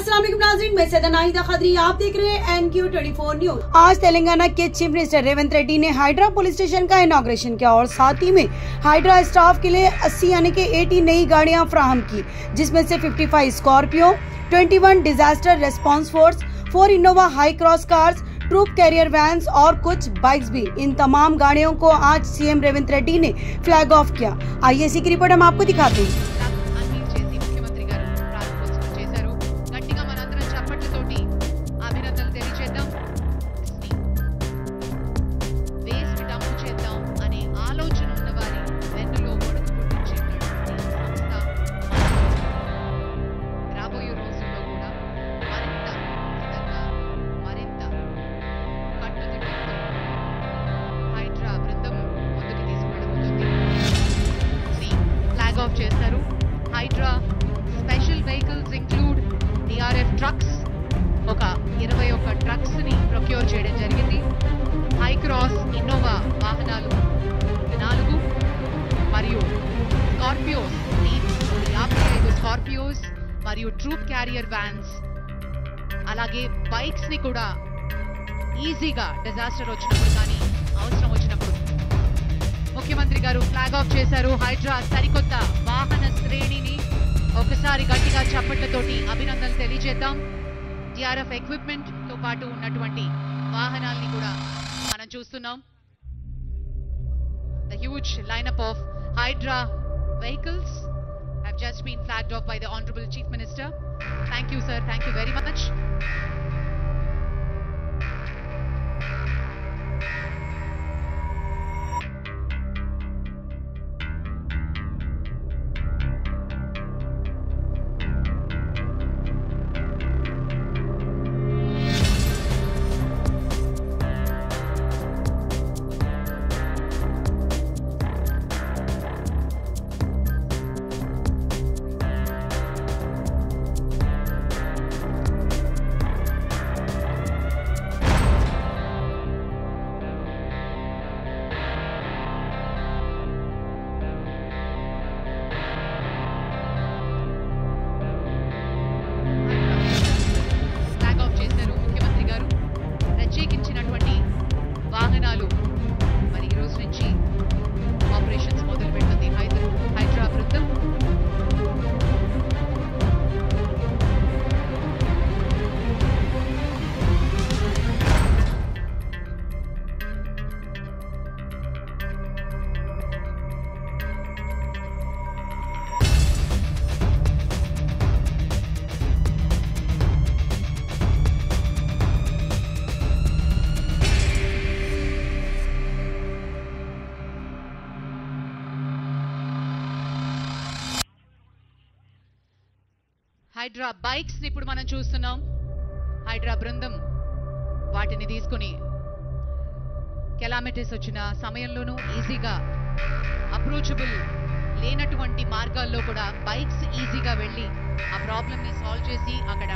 अस्सलाम वालेकुम नाज़रीन, मैं सैयदा नाहिदा खदरी, आप देख रहे हैं NQ24 न्यूज। आज तेलंगाना के चीफ मिनिस्टर रेवंत रेड्डी ने हाइड्रा पुलिस स्टेशन का इनॉग्रेशन किया और साथ ही में हाइड्रा स्टाफ के लिए 80 यानी कि 80 नई गाड़ियां फ्राहम की, जिसमें से 55 Scorpio, 21 disaster response force, 4 Innova Hycross cars, troop carrier vans और कुछ बाइक्स भी। इन तमाम गाड़ियों को आज सीएम रेवंत रेड्डी ने फ्लैग ऑफ किया। आइए इसी की रिपोर्ट हम आपको दिखाते हैं। HYDRAA special vehicles include DRF trucks, ఒక 21 ట్రక్స్ ని ప్రొక్యూర్ చేయడం జరిగింది. హై క్రాస్ ఇన్నోవా వాహనాలు 4 మరియు స్కార్పియోస్ 55 స్కార్పియోస్ మరియు ట్రూప్ క్యారియర్ వ్యాన్స్, అలాగే బైక్స్ ని కూడా ఈజీగా డిజాస్టర్ వచ్చినప్పుడు కానీ అవసరం వచ్చినప్పుడు ముఖ్యమంత్రి గారు ఫ్లాగ్ ఆఫ్ చేశారు. హైడ్రా సరికొత్త వాహన శ్రేణిని ఒకసారి గట్టిగా చప్పట్లతోటి అభినందనలు తెలియజేద్దాం. డిఆర్ఎఫ్ ఎక్విప్మెంట్ తో పాటు ఉన్నటువంటి వాహనాల్ని కూడా మనం చూస్తున్నాం. The huge lineup of Hydra vehicles have just been flagged off by the Honorable Chief Minister. Thank you, sir. Thank you very much. వాహనాలు మరి ఈ రోజు నుంచి ఆపరేషన్స్ మొదలు పెడుతుంది హైడ్రా బృందం. హైడ్రా బైక్స్ ని ఇప్పుడు మనం చూస్తున్నాం. హైడ్రా బృందం వాటిని తీసుకుని కెలామిటీస్ వచ్చిన సమయంలోనూ ఈజీగా అప్రోచబుల్ లేనటువంటి మార్గాల్లో కూడా బైక్స్ ఈజీగా వెళ్ళి ఆ ప్రాబ్లమ్ ని సాల్వ్ చేసి అక్కడ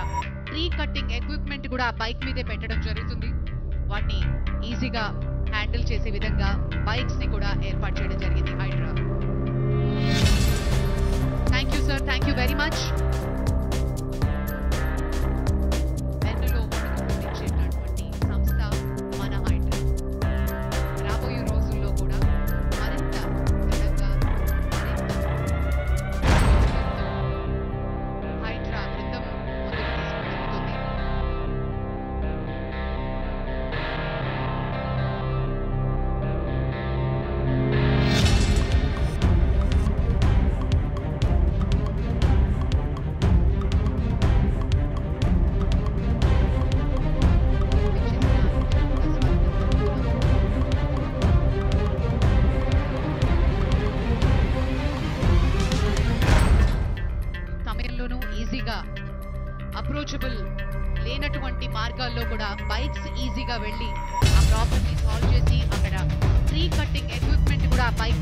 ట్రీ కట్టింగ్ ఎక్విప్మెంట్ కూడా బైక్ మీదే పెట్టడం జరుగుతుంది. వాటిని ఈజీగా హ్యాండిల్ చేసే విధంగా బైక్స్ ని కూడా ఏర్పాటు చేయడం జరిగింది HYDRAA. Thank you sir, thank you very much. ఈజీగా అప్రోచబుల్ లేనటువంటి మార్గాల్లో కూడా బైక్స్ ఈజీగా వెళ్ళి ఆ ప్రాబ్లమ్ ని సాల్వ్ చేసి అక్కడ ట్రీ కట్టింగ్ ఎక్విప్మెంట్ కూడా బైక్